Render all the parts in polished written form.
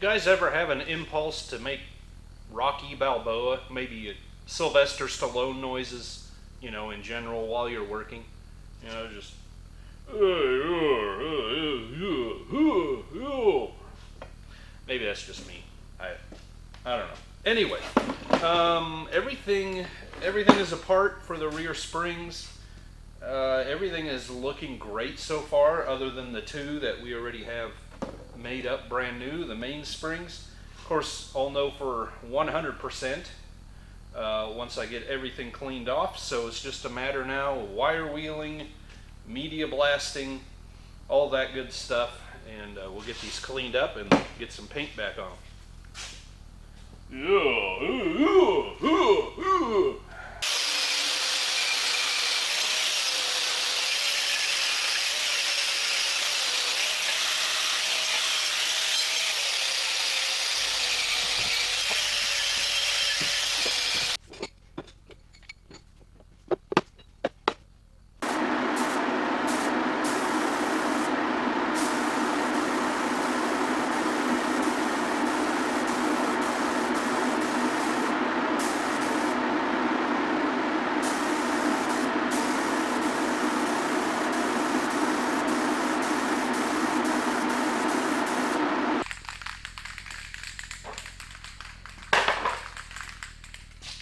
guys ever have an impulse to make Rocky Balboa, maybe Sylvester Stallone noises, in general while you're working? Just. Maybe that's just me. I don't know. Anyway, everything is apart for the rear springs. Everything is looking great so far, other than the two that we already have made up brand new, the main springs. Of course, I'll know for 100% once I get everything cleaned off. So it's just a matter now of wire wheeling, media blasting, all that good stuff, and we'll get these cleaned up and get some paint back on.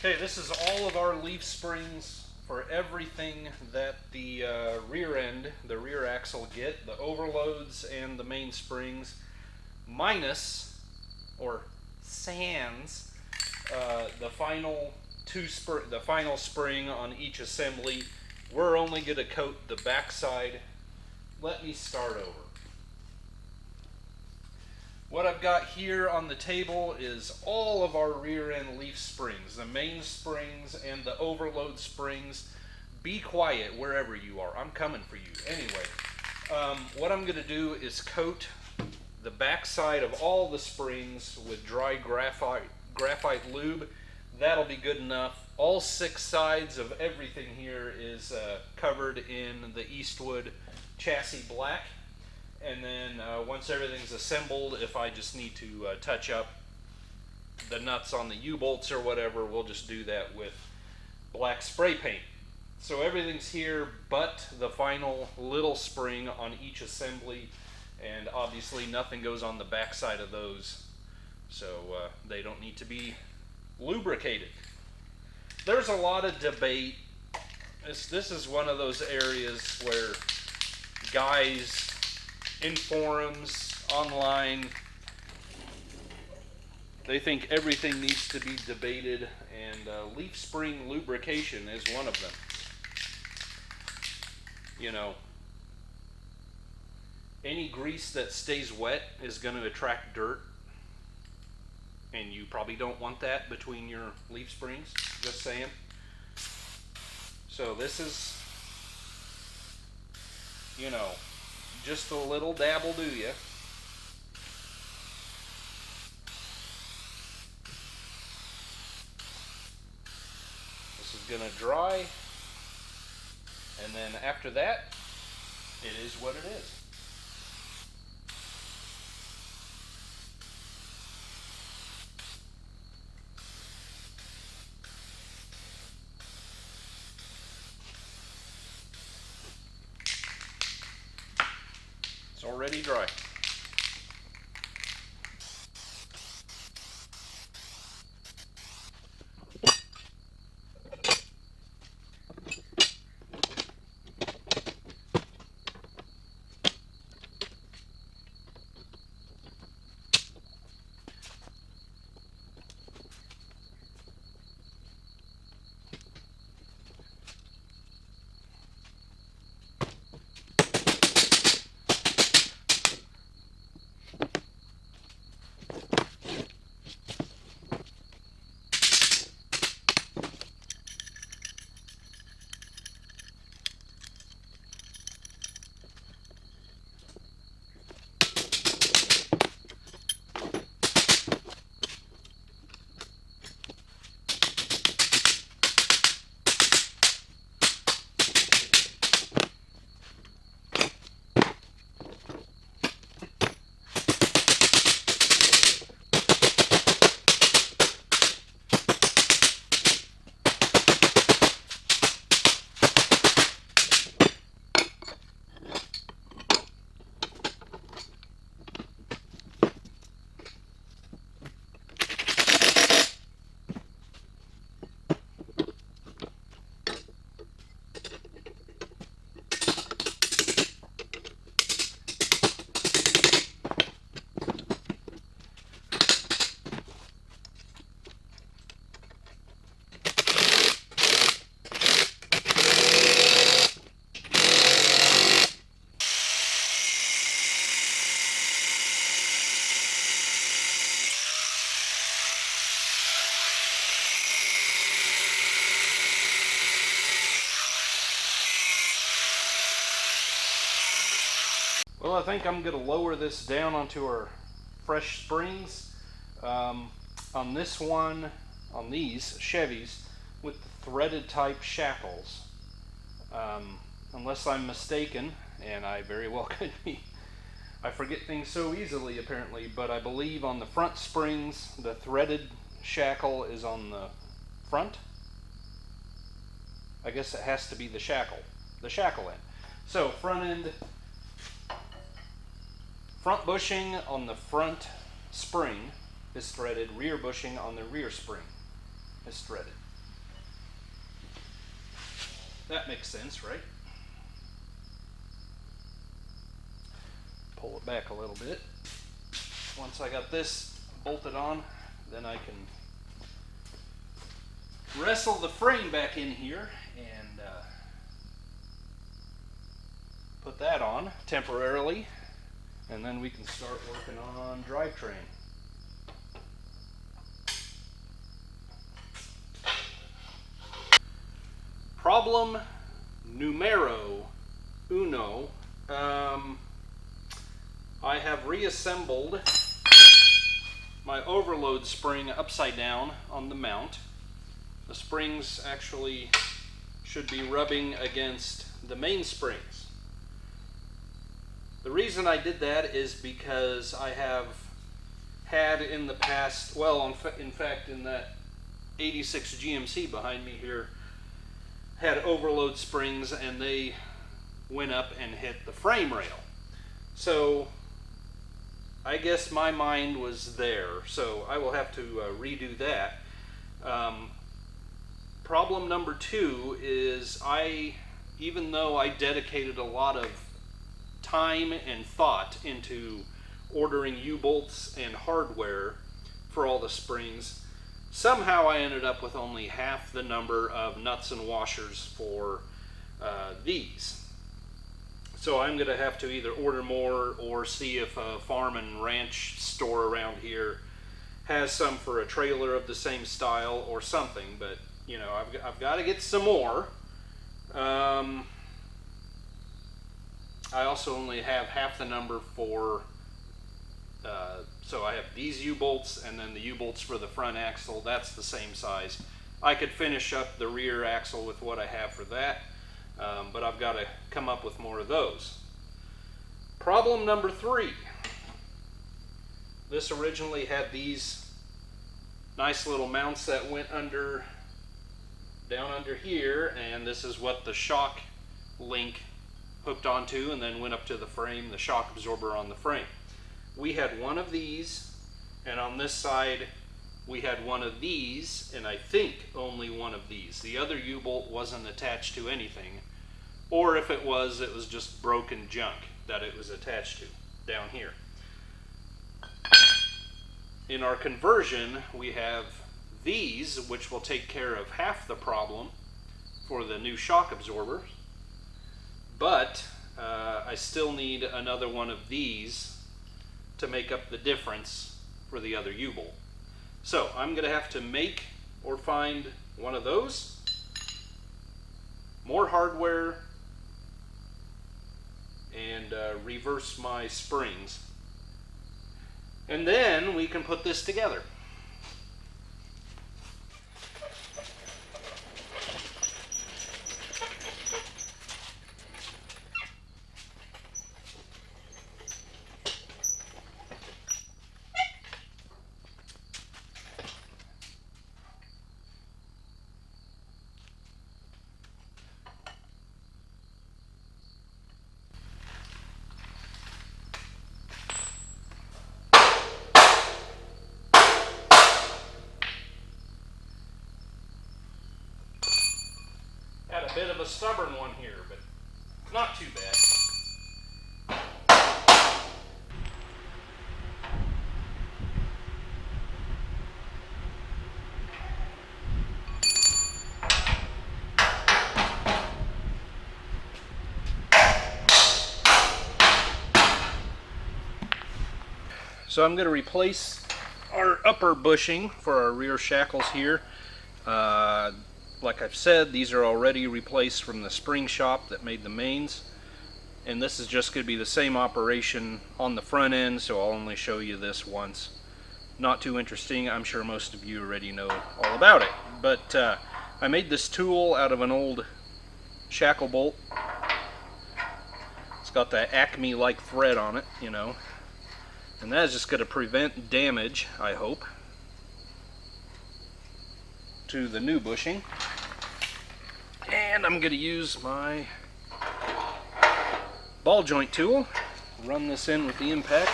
Okay, this is all of our leaf springs for everything that the rear end, the rear axle get, the overloads and the main springs, minus, or sans, the final the final spring on each assembly. We're only going to coat the backside. Let me start over. What I've got here on the table is all of our rear end leaf springs, the main springs and the overload springs. Be quiet wherever you are. I'm coming for you. Anyway, what I'm going to do is coat the backside of all the springs with dry graphite lube. That'll be good enough. All 6 sides of everything here is covered in the Eastwood chassis black. And then once everything's assembled, if I just need to touch up the nuts on the U-bolts or whatever, we'll just do that with black spray paint. So everything's here but the final little spring on each assembly, and obviously nothing goes on the back side of those, so they don't need to be lubricated. There's a lot of debate. This is one of those areas where guys in forums, online, they think everything needs to be debated, and leaf spring lubrication is one of them. Any grease that stays wet is going to attract dirt, and you probably don't want that between your leaf springs, just saying. So this is, just a little dab will do ya. This is gonna dry, and then after that, it is what it is. It's already dry. Well, I think I'm going to lower this down onto our fresh springs. On this one, on these Chevys with the threaded type shackles, unless I'm mistaken, and I very well could be. I forget things so easily apparently, but I believe on the front springs the threaded shackle is on the front. I guess it has to be the shackle end. So front end, front bushing on the front spring is threaded, rear bushing on the rear spring is threaded. That makes sense, right? Pull it back a little bit. Once I got this bolted on, then I can wrestle the frame back in here and put that on temporarily, and then we can start working on drivetrain. Problem numero uno. I have reassembled my overload spring upside down on the mount. The springs actually should be rubbing against the main springs. The reason I did that is because I have had in the past, well, in fact, in that 86 GMC behind me here, had overload springs and they went up and hit the frame rail. So I guess my mind was there, so I will have to redo that. Problem number two is even though I dedicated a lot of time and thought into ordering U-bolts and hardware for all the springs, somehow I ended up with only half the number of nuts and washers for these. So I'm going to have to either order more or see if a farm and ranch store around here has some for a trailer of the same style or something. But, you know, I've got to get some more. I also only have half the number for, so I have these U-bolts and then the U-bolts for the front axle. That's the same size. I could finish up the rear axle with what I have for that. But I've got to come up with more of those. Problem number three. This originally had these nice little mounts that went down under here, and this is what the shock link hooked onto and then went up to the frame, the shock absorber on the frame. We had one of these, and on this side we had one of these, and I think only one of these. The other U-bolt wasn't attached to anything, or if it was just broken junk that it was attached to down here. In our conversion, we have these, which will take care of half the problem for the new shock absorbers, but I still need another one of these to make up the difference for the other U-bolt. So I'm going to have to make or find one of those, more hardware, and reverse my springs. And then we can put this together. Had a bit of a stubborn one here, but not too bad. So I'm going to replace our upper bushing for our rear shackles here. Like I've said, these are already replaced from the spring shop that made the mains. And this is just going to be the same operation on the front end, so I'll only show you this once. Not too interesting. I'm sure most of you already know all about it. But I made this tool out of an old shackle bolt. It's got that Acme-like thread on it, you know. And that is just going to prevent damage, I hope, to the new bushing. And I'm going to use my ball joint tool, run this in with the impact.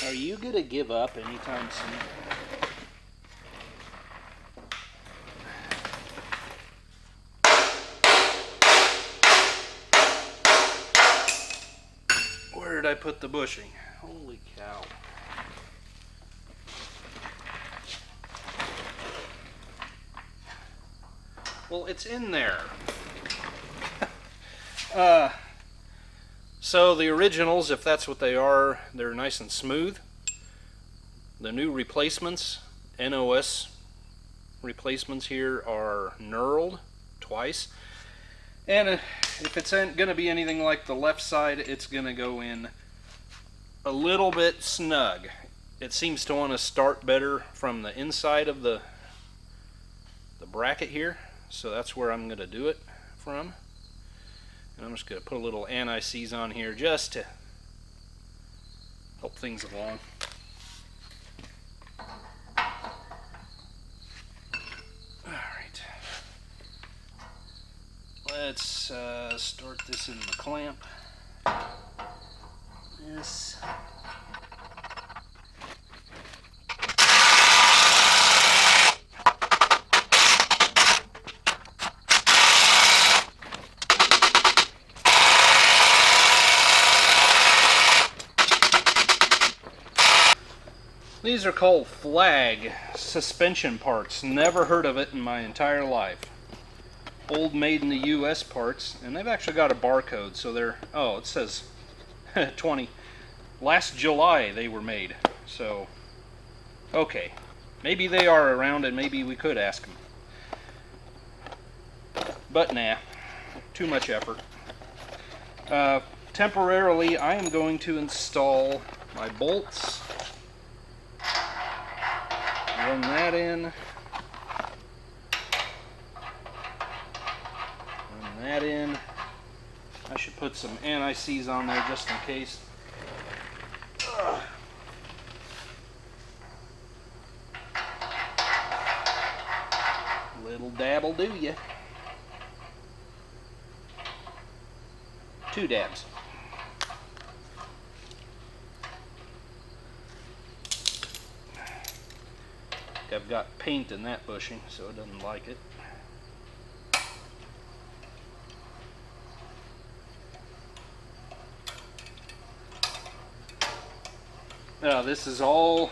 Are you gonna give up anytime soon? Where did I put the bushing? Holy cow. Well, it's in there. So the originals, if that's what they are, they're nice and smooth. The new replacements, NOS replacements here, are knurled twice. And if it's going to be anything like the left side, it's going to go in a little bit snug. It seems to want to start better from the inside of the bracket here. So that's where I'm going to do it from. And I'm just going to put a little anti-seize on here just to help things along. Alright. Let's start this in the clamp. This. These are called flag suspension parts. Never heard of it in my entire life. Old made in the US parts, and they've actually got a barcode, so they're, oh, it says 20. Last July they were made. So, okay. Maybe they are around and maybe we could ask them. But nah, too much effort. Temporarily, I am going to install my bolts. Run that in. Run that in. I should put some anti-seize on there just in case. Ugh. Little dab'll do ya. 2 dabs. I've got paint in that bushing, so it doesn't like it. Now, this is all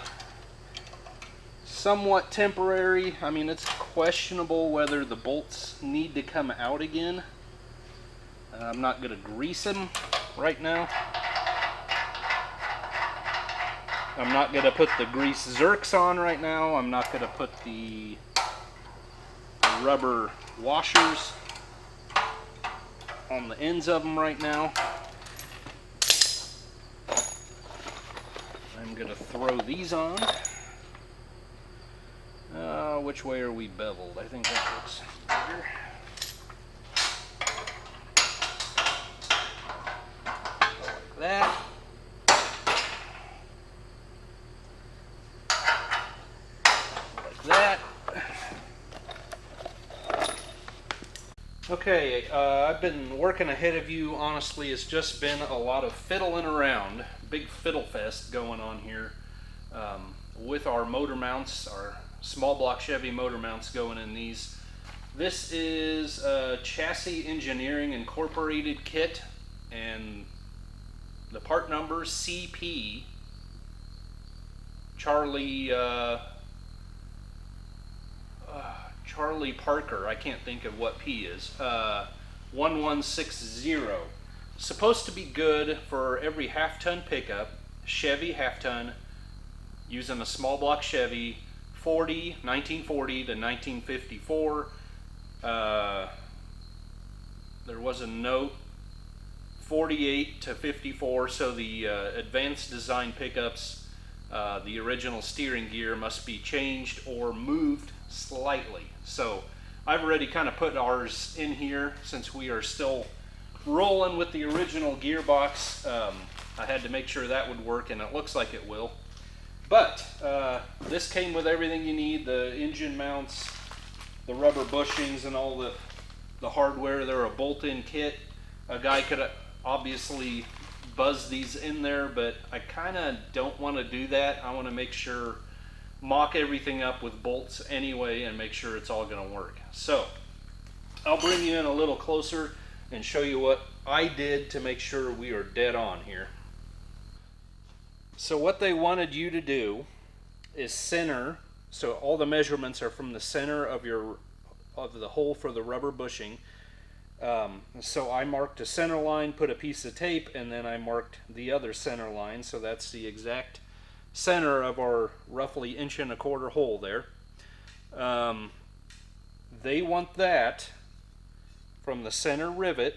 somewhat temporary. I mean, it's questionable whether the bolts need to come out again. I'm not going to grease them right now. I'm not going to put the grease zerks on right now. I'm not going to put the rubber washers on the ends of them right now. I'm going to throw these on. Which way are we beveled? I think that looks better. Like that. That. Okay, I've been working ahead of you. Honestly, it's just been a lot of fiddling around. Big fiddle fest going on here with our motor mounts, our small block Chevy motor mounts going in these. This is a Chassis Engineering Incorporated kit, and The part number CP Charlie Charlie Parker. I can't think of what P is. 1160. Supposed to be good for every half-ton pickup. Chevy half-ton, using a small block Chevy, 1940 to 1954. There was a note, 48 to 54, so the advanced design pickups, the original steering gear must be changed or moved slightly. So I've already kind of put ours in here since we are still rolling with the original gearbox. I had to make sure that would work, and it looks like it will. But this came with everything you need, the engine mounts, the rubber bushings, and all the hardware. They're a bolt-in kit. A guy could obviously buzz these in there, but I kind of don't want to do that. I want to make sure, mock everything up with bolts anyway, and make sure it's all going to work. So I'll bring you in a little closer and show you what I did to make sure we are dead on here. So what they wanted you to do is center, so all the measurements are from the center of the hole for the rubber bushing. So I marked a center line, put a piece of tape, and then I marked the other center line, so that's the exact center of our roughly 1.25 inch hole there. They want that from the center rivet,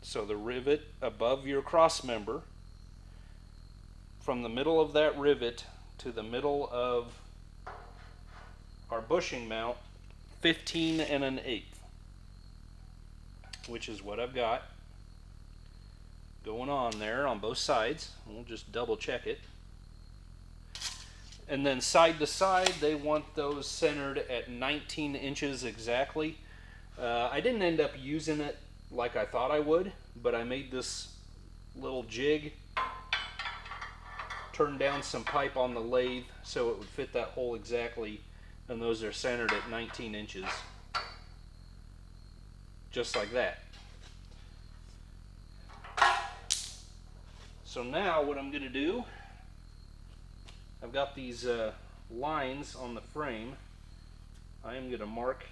so the rivet above your cross member, from the middle of that rivet to the middle of our bushing mount, 15 1/8, which is what I've got going on there on both sides. We'll just double check it. And then side to side, they want those centered at 19 inches exactly. I didn't end up using it like I thought I would, but I made this little jig, turned down some pipe on the lathe so it would fit that hole exactly, and those are centered at 19 inches. Just like that. So now what I'm going to do, I've got these lines on the frame. I am going to mark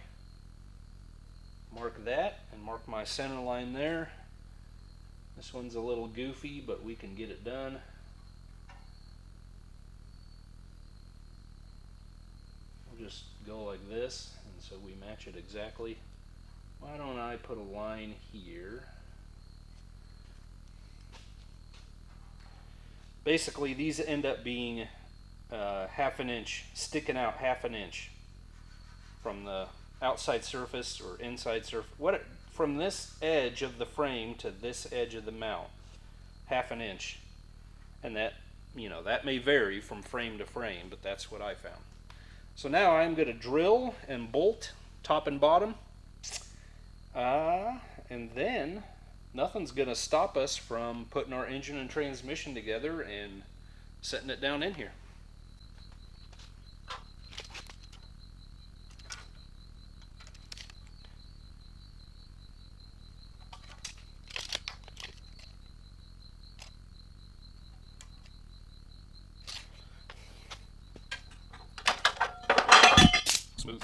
that and mark my center line there. This one's a little goofy, but we can get it done. We'll just go like this, and so we match it exactly. Why don't I put a line here? Basically, these end up being 1/2 inch, sticking out 1/2 inch from the outside surface or inside surface. From this edge of the frame to this edge of the mount, 1/2 inch, and that, that may vary from frame to frame, but that's what I found. So now I'm going to drill and bolt top and bottom. And then nothing's going to stop us from putting our engine and transmission together and setting it down in here. Smooth.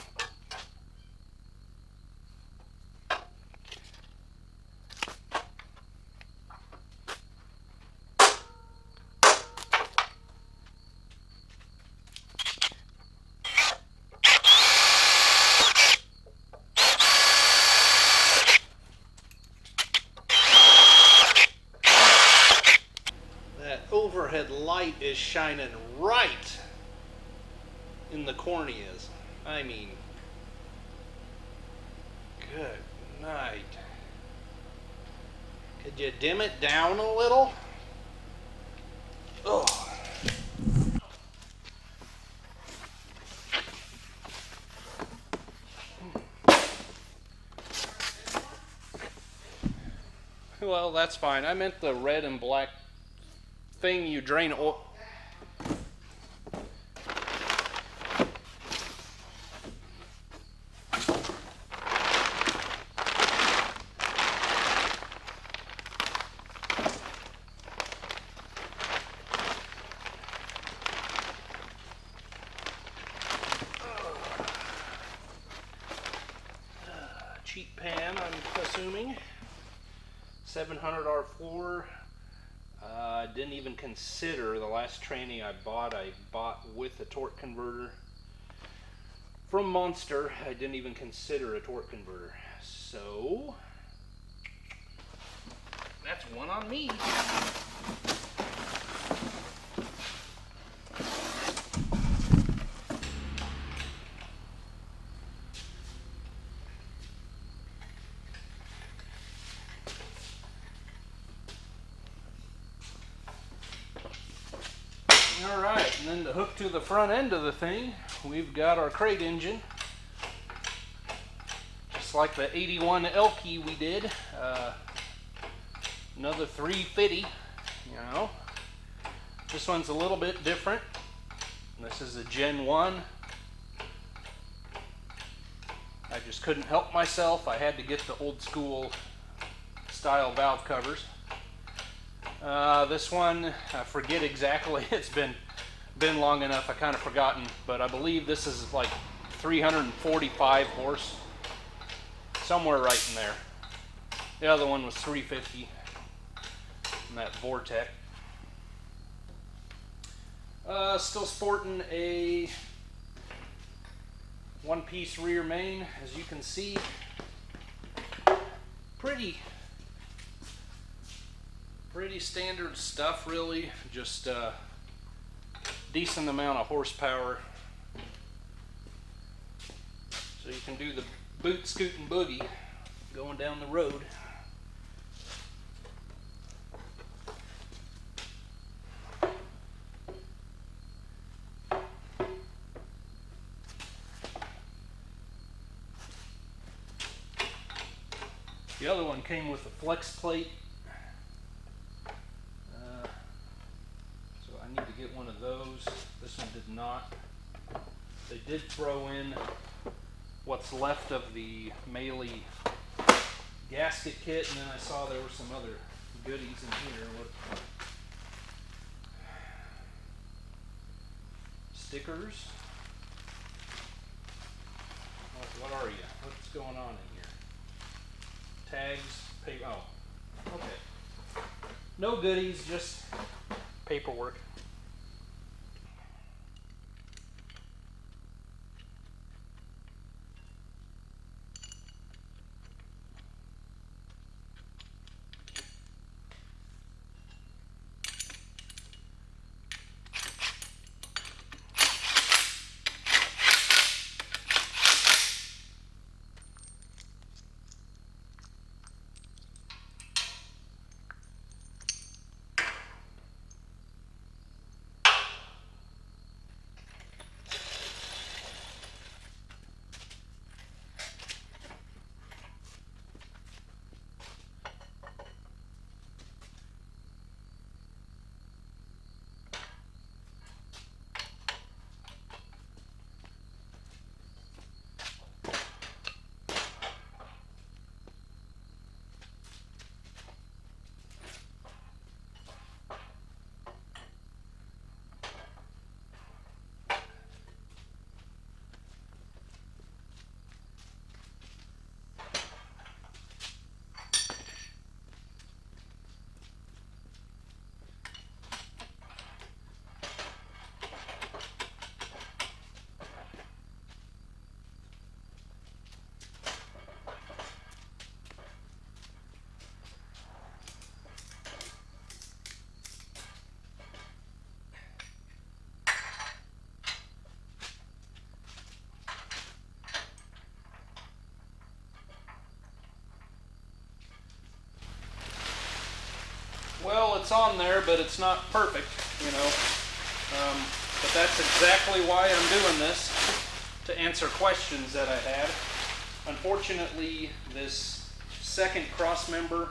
Overhead light is shining right in the corneas. I mean, good night. Could you dim it down a little? Oh. Well, that's fine. I meant the red and black thing you drain oil. 700 R4. I didn't even consider the last tranny I bought with a torque converter. From Monster, I didn't even consider a torque converter. So, that's one on me. Alright, and then to hook to the front end of the thing, we've got our crate engine. Just like the 81 Elky we did. Another 350, you know. This one's a little bit different. This is a Gen 1. I just couldn't help myself. I had to get the old school style valve covers. This one, I forget exactly. It's been long enough. I kind of forgotten, but I believe this is like 345 horse, somewhere right in there. The other one was 350, and that Vortec. Still sporting a one-piece rear main, as you can see. Pretty standard stuff, really. Just decent amount of horsepower, so you can do the boot, scoot, and boogie going down the road. The other one came with a flex plate. So I need to get one of those. This one did not. They did throw in what's left of the Mealy gasket kit, and then I saw there were some other goodies in here. Stickers. What are you? What's going on in here? Tags, paper. Oh, okay. No goodies, just paperwork. Well, it's on there, but it's not perfect, you know. But that's exactly why I'm doing this, to answer questions that I had. Unfortunately, this second crossmember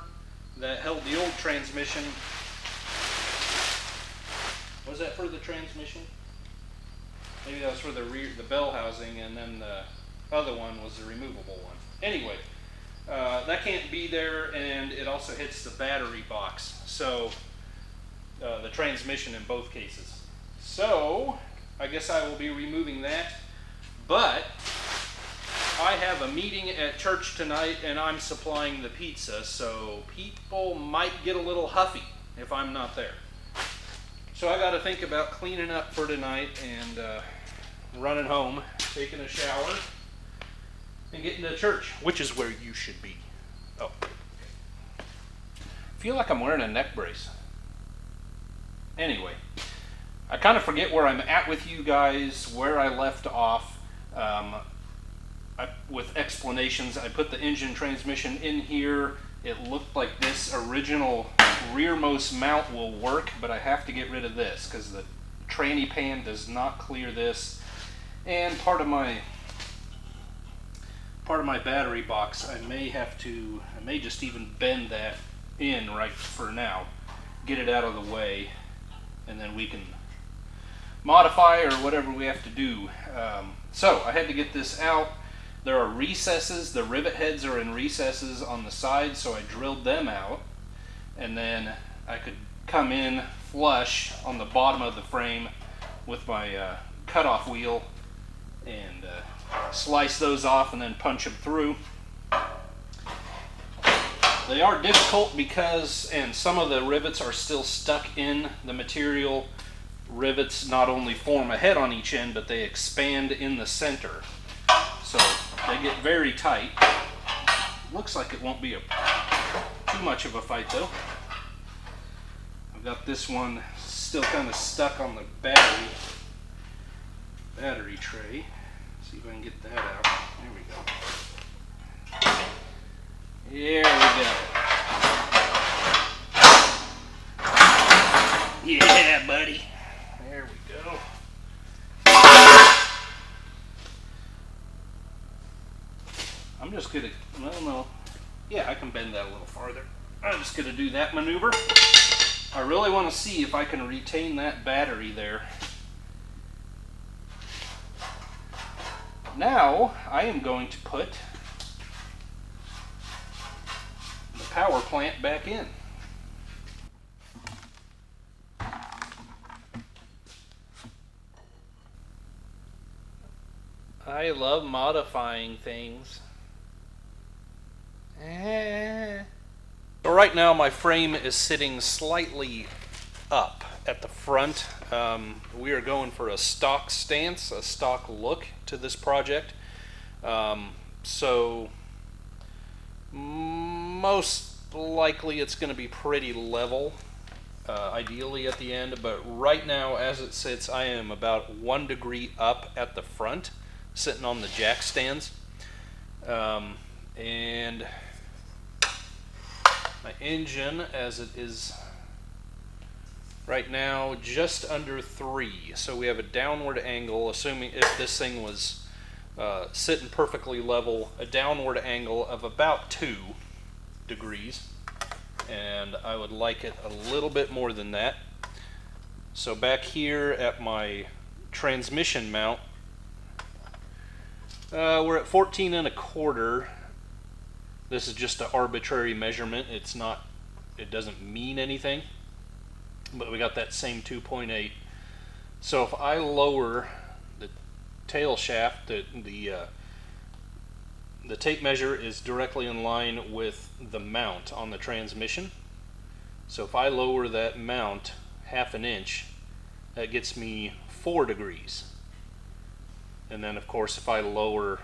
that held the old transmission, was that for the transmission? Maybe that was for the bell housing, and then the other one was the removable one. Anyway, that can't be there, and it also hits the battery box. So the transmission in both cases. So I guess I will be removing that, but I have have a meeting at church tonight and I'm supplying the pizza, so people might get a little huffy if I'm not there. So I got to think about cleaning up for tonight and running home, taking a shower, and getting to church, which is where you should be. Oh. I feel like I'm wearing a neck brace. Anyway, I kind of forget where I'm at with you guys, where I left off. With explanations, I put the engine transmission in here. It looked like this original rearmost mount will work, but I have to get rid of this because the tranny pan does not clear this. And part of my battery box, I may just even bend that in right for now, get it out of the way, and then we can modify or whatever we have to do. So I had to get this out. There are recesses, the rivet heads are in recesses on the side, so I drilled them out, and then I could come in flush on the bottom of the frame with my cutoff wheel and slice those off and then punch them through. They are difficult because, and some of the rivets are still stuck in the material. Rivets not only form a head on each end, but they expand in the center. So they get very tight. Looks like it won't be too much of a fight though. I've got this one still kind of stuck on the battery tray. See if I can get that out. There we go. There we go. Yeah, buddy. There we go. I'm just gonna, well, no. Yeah, I can bend that a little farther. I'm just gonna do that maneuver. I really want to see if I can retain that battery there. Now, I am going to put the power plant back in. I love modifying things. So right now my frame is sitting slightly up at the front. We are going for a stock stance, a stock look to this project. So most likely it's going to be pretty level, ideally at the end, but right now as it sits I am about 1 degree up at the front, sitting on the jack stands. And my engine, as it is right now, just under 3. So we have a downward angle, assuming if this thing was sitting perfectly level, a downward angle of about 2 degrees. And I would like it a little bit more than that. So back here at my transmission mount, we're at 14 1/4. This is just an arbitrary measurement. It's not, it doesn't mean anything, but we got that same 2.8. So if I lower the tail shaft, the tape measure is directly in line with the mount on the transmission. So if I lower that mount 1/2 inch, that gets me 4 degrees. And then of course if I lower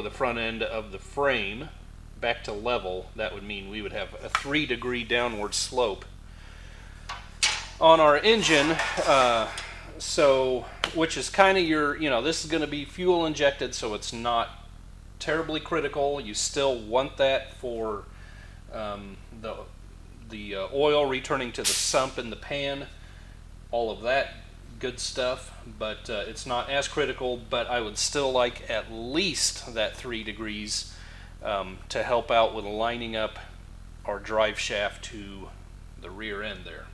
the front end of the frame back to level, that would mean we would have a 3 degree downward slope on our engine. So, which is kind of your, this is going to be fuel injected, so it's not terribly critical. You still want that for the oil returning to the sump in the pan, all of that good stuff, but it's not as critical. But I would still like at least that 3 degrees to help out with lining up our drive shaft to the rear end there.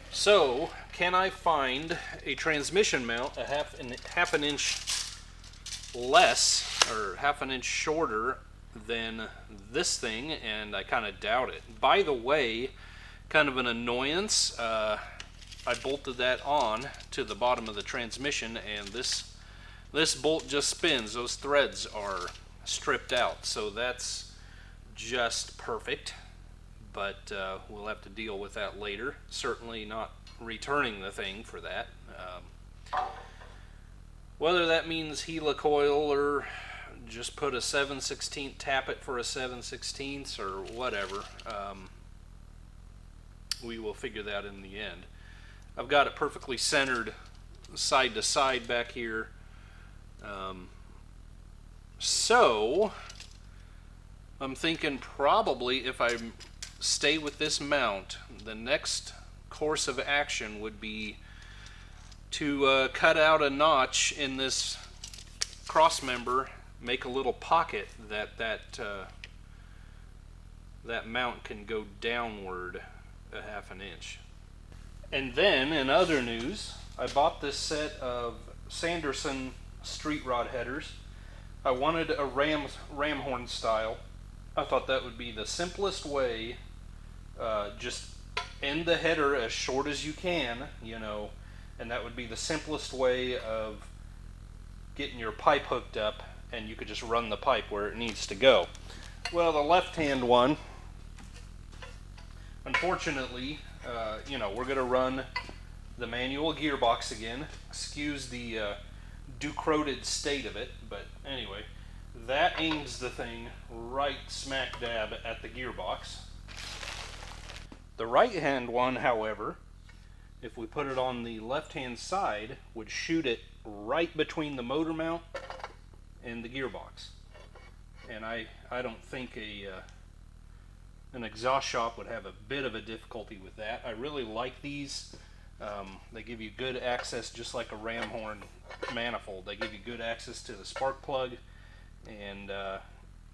So can I find a transmission mount a half an inch less, or 1/2 inch shorter than this thing? And I kind of doubt it. By the way, kind of an annoyance, I bolted that on to the bottom of the transmission, and this bolt just spins. Those threads are stripped out, so that's just perfect. But we'll have to deal with that later. Certainly not returning the thing for that. Whether that means helicoil or just put a 7/16 tappet for a 7/16 or whatever, we will figure that in the end. I've got it perfectly centered side to side back here. So I'm thinking probably if I stay with this mount, the next course of action would be to cut out a notch in this crossmember, make a little pocket that mount can go downward a 1/2 inch. And then in other news, I bought this set of Sanderson street rod headers. I wanted a ram horn style. I thought that would be the simplest way. Just end the header as short as you can, you know, and that would be the simplest way of getting your pipe hooked up, and you could just run the pipe where it needs to go. Well, the left-hand one, unfortunately, you know, we're going to run the manual gearbox again. Excuse the ducroted state of it, but anyway, that aims the thing right smack dab at the gearbox. The right-hand one, however, if we put it on the left-hand side, would shoot it right between the motor mount and the gearbox. And I don't think an exhaust shop would have a bit of a difficulty with that. I really like these. They give you good access, just like a ram horn manifold. They give you good access to the spark plug, and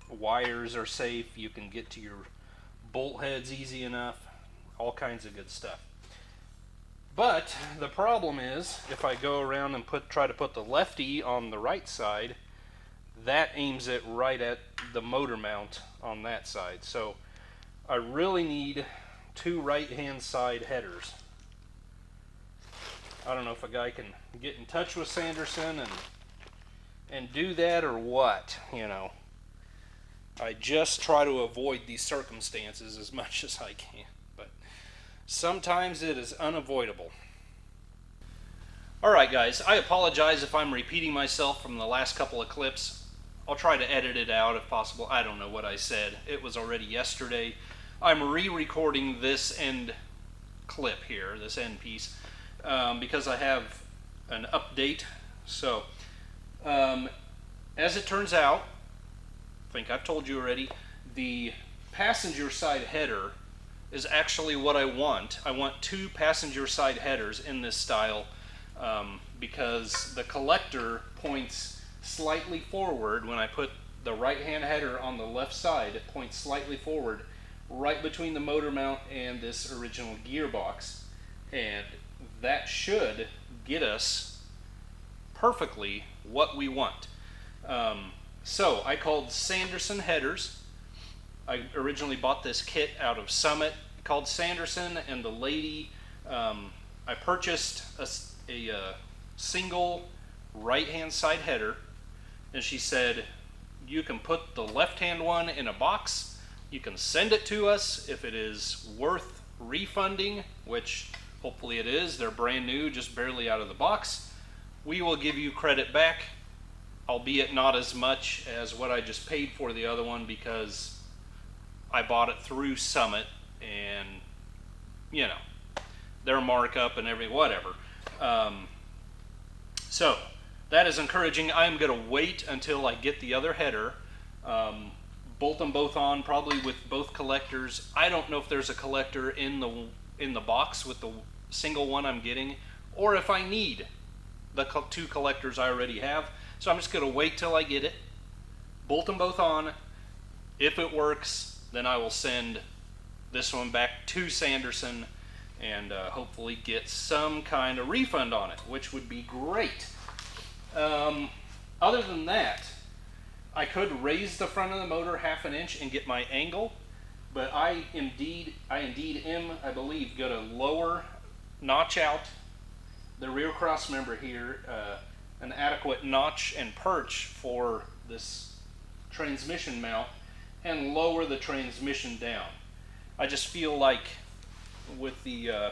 wires are safe. You can get to your bolt heads easy enough. All kinds of good stuff. But the problem is, if I go around and try to put the lefty on the right side, that aims it right at the motor mount on that side. So I really need 2 right-hand side headers. I don't know if a guy can get in touch with Sanderson and do that or what, you know. I just try to avoid these circumstances as much as I can, but sometimes it is unavoidable. Alright guys, I apologize if I'm repeating myself from the last couple of clips. I'll try to edit it out if possible. I don't know what I said. It was already yesterday. I'm re-recording this end clip here, this end piece, because I have an update. So, as it turns out, I think I've told you already, the passenger side header is actually what I want. I want 2 passenger side headers in this style, because the collector points slightly forward. When I put the right hand header on the left side, it points slightly forward right between the motor mount and this original gearbox, and that should get us perfectly what we want. So I called Sanderson headers. I originally bought this kit out of Summit, called Sanderson, and the lady, I purchased a single right-hand side header, and she said, you can put the left-hand one in a box, you can send it to us if it is worth refunding, which hopefully it is. They're brand new, just barely out of the box. We will give you credit back, albeit not as much as what I just paid for the other one, because I bought it through Summit, and you know, their markup and whatever. So that is encouraging. I'm going to wait until I get the other header, bolt them both on, probably with both collectors. I don't know if there's a collector in the box with the single one I'm getting, or if I need the 2 collectors I already have. So I'm just going to wait till I get it, bolt them both on. If it works, then I will send this one back to Sanderson and hopefully get some kind of refund on it, which would be great. Other than that, I could raise the front of the motor 1/2 inch and get my angle, but I indeed am, I believe, going to lower, notch out the rear cross member here an adequate notch and perch for this transmission mount and lower the transmission down. I just feel like with the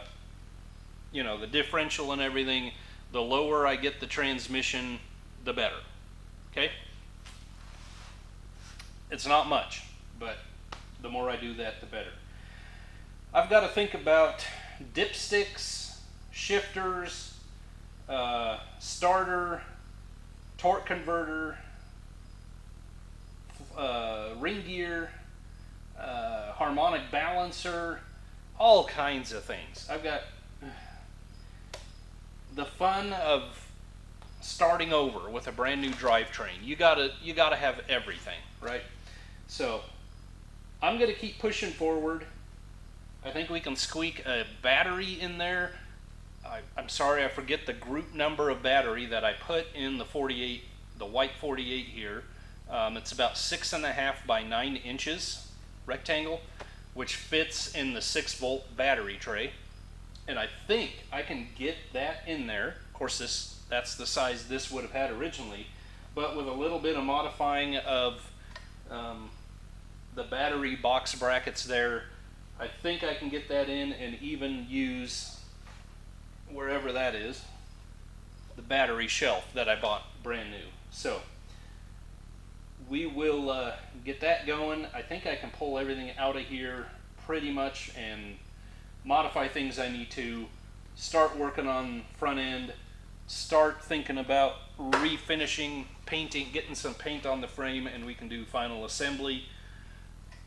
you know, the differential and everything, the lower I get the transmission, the better. Okay? It's not much, but the more I do that, the better. I've got to think about dipsticks, shifters, starter, torque converter, ring gear, harmonic balancer, all kinds of things. I've got the fun of starting over with a brand new drivetrain. You gotta have everything, right? So I'm gonna keep pushing forward. I think we can squeak a battery in there. I'm sorry, I forget the group number of battery that I put in the 48, the white 48 here. It's about 6.5 by 9 inches rectangle, which fits in the 6-volt battery tray. And I think I can get that in there. Of course, that's the size this would have had originally, but with a little bit of modifying of the battery box brackets there, I think I can get that in and even use, wherever that is, the battery shelf that I bought brand new. So we will get that going. I think I can pull everything out of here pretty much and modify things I need to, start working on front end, start thinking about refinishing, painting, getting some paint on the frame, and we can do final assembly,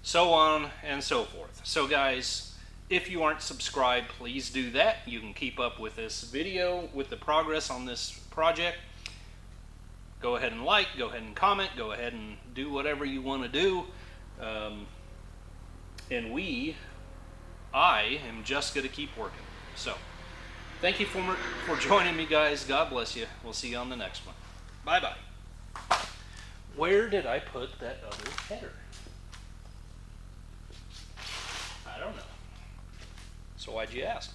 so on and so forth. So guys, if you aren't subscribed, please do that. You can keep up with this video, with the progress on this project. Go ahead and like, go ahead and comment, go ahead and do whatever you want to do. And I am just going to keep working. So, thank you for joining me, guys. God bless you. We'll see you on the next one. Bye-bye. Where did I put that other header? I don't know. So why'd you ask?